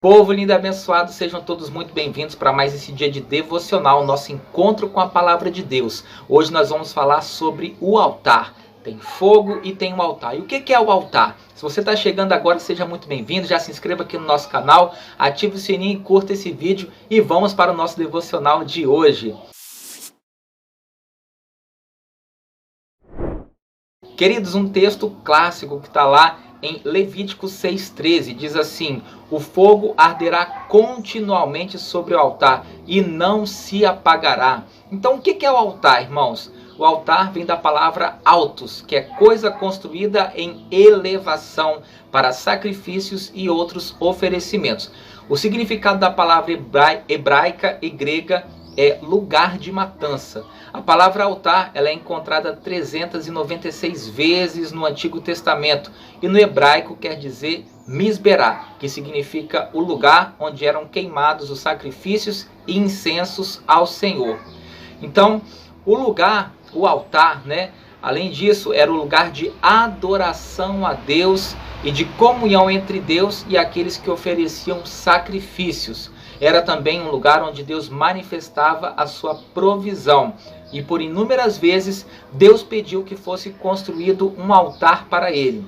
Povo lindo e abençoado, sejam todos muito bem-vindos para mais esse dia de devocional, nosso encontro com a palavra de Deus. Hoje nós vamos falar sobre o altar. Tem fogo e tem um altar. E o que é o altar? Se você está chegando agora, seja muito bem-vindo. Já se inscreva aqui no nosso canal, ative o sininho e curta esse vídeo. E vamos para o nosso devocional de hoje. Queridos, um texto clássico que está lá em Levítico 6,13, diz assim: o fogo arderá continuamente sobre o altar e não se apagará. Então o que é o altar, irmãos? O altar vem da palavra altos, que é coisa construída em elevação para sacrifícios e outros oferecimentos. O significado da palavra hebraica e grega é lugar de matança. A palavra altar ela é encontrada 396 vezes no Antigo Testamento e no hebraico quer dizer misberá, que significa o lugar onde eram queimados os sacrifícios e incensos ao Senhor. Então, o lugar, o altar, além disso, era o lugar de adoração a Deus e de comunhão entre Deus e aqueles que ofereciam sacrifícios. Era também um lugar onde Deus manifestava a sua provisão. E por inúmeras vezes, Deus pediu que fosse construído um altar para ele.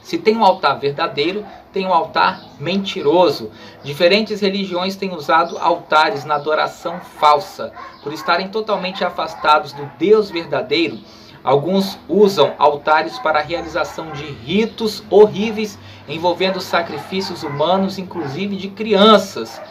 Se tem um altar verdadeiro, tem um altar mentiroso. Diferentes religiões têm usado altares na adoração falsa. Por estarem totalmente afastados do Deus verdadeiro, alguns usam altares para a realização de ritos horríveis envolvendo sacrifícios humanos, inclusive de crianças.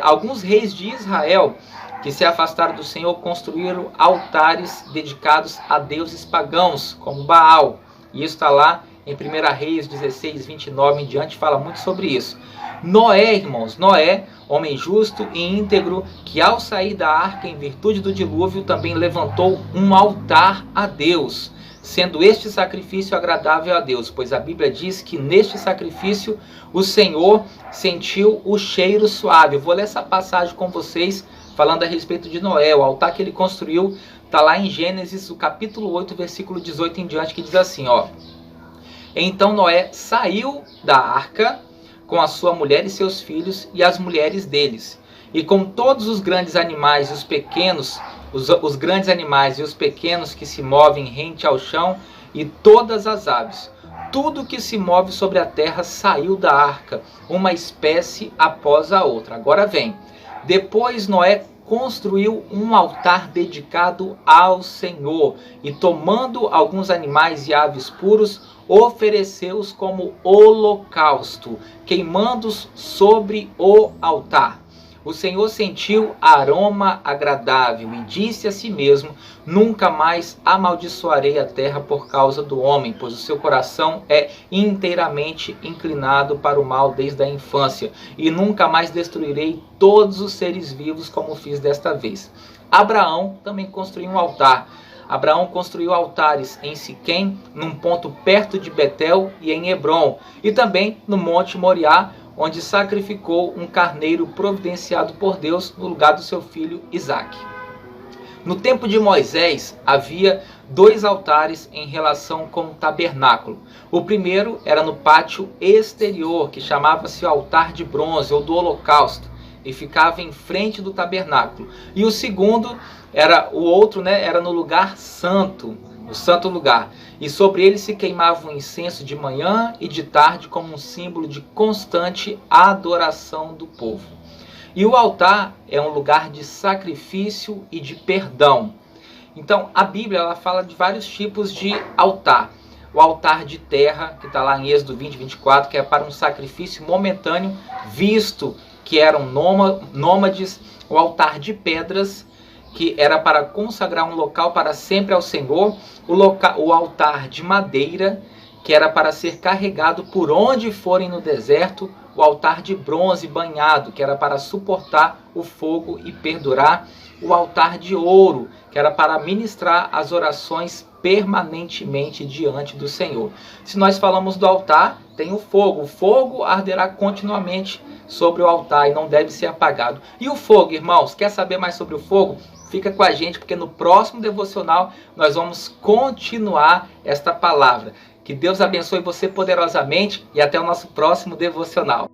Alguns reis de Israel que se afastaram do Senhor construíram altares dedicados a deuses pagãos, como Baal. E isso está lá em 1 Reis 16, 29 em diante, fala muito sobre isso. Noé, irmãos, Noé, homem justo e íntegro, que ao sair da arca em virtude do dilúvio, também levantou um altar a Deus, sendo este sacrifício agradável a Deus, pois a Bíblia diz que neste sacrifício o Senhor sentiu o cheiro suave. Eu vou ler essa passagem com vocês, falando a respeito de Noé. O altar que ele construiu está lá em Gênesis, o capítulo 8, versículo 18 em diante, que diz assim, ó: então Noé saiu da arca com a sua mulher e seus filhos e as mulheres deles, e com todos os grandes animais e os pequenos, os grandes animais e os pequenos que se movem rente ao chão, e todas as aves. Tudo que se move sobre a terra saiu da arca, uma espécie após a outra. Agora vem. Depois Noé construiu um altar dedicado ao Senhor, e tomando alguns animais e aves puros, ofereceu-os como holocausto, queimando-os sobre o altar. O Senhor sentiu aroma agradável e disse a si mesmo: nunca mais amaldiçoarei a terra por causa do homem, pois o seu coração é inteiramente inclinado para o mal desde a infância, e nunca mais destruirei todos os seres vivos como fiz desta vez. Abraão também construiu um altar. Abraão construiu altares em Siquém, num ponto perto de Betel, e em Hebrom, e também no Monte Moriá, onde sacrificou um carneiro providenciado por Deus no lugar do seu filho Isaque. No tempo de Moisés, havia dois altares em relação com o tabernáculo. O primeiro era no pátio exterior, que chamava-se o altar de bronze, ou do holocausto, e ficava em frente do tabernáculo. E o segundo, era no lugar santo, no santo lugar, e sobre ele se queimava um incenso de manhã e de tarde como um símbolo de constante adoração do povo. E o altar é um lugar de sacrifício e de perdão. Então a Bíblia ela fala de vários tipos de altar. O altar de terra, que está lá em Êxodo 20, 24, que é para um sacrifício momentâneo, visto que eram nômades. O altar de pedras, que era para consagrar um local para sempre ao Senhor. O altar de madeira, que era para ser carregado por onde forem no deserto. O altar de bronze banhado, que era para suportar o fogo e perdurar. O altar de ouro, que era para ministrar as orações permanentemente diante do Senhor. Se nós falamos do altar, tem o fogo. O fogo arderá continuamente sobre o altar e não deve ser apagado. E o fogo, irmãos, quer saber mais sobre o fogo? Fica com a gente, porque no próximo devocional nós vamos continuar esta palavra. Que Deus abençoe você poderosamente e até o nosso próximo devocional.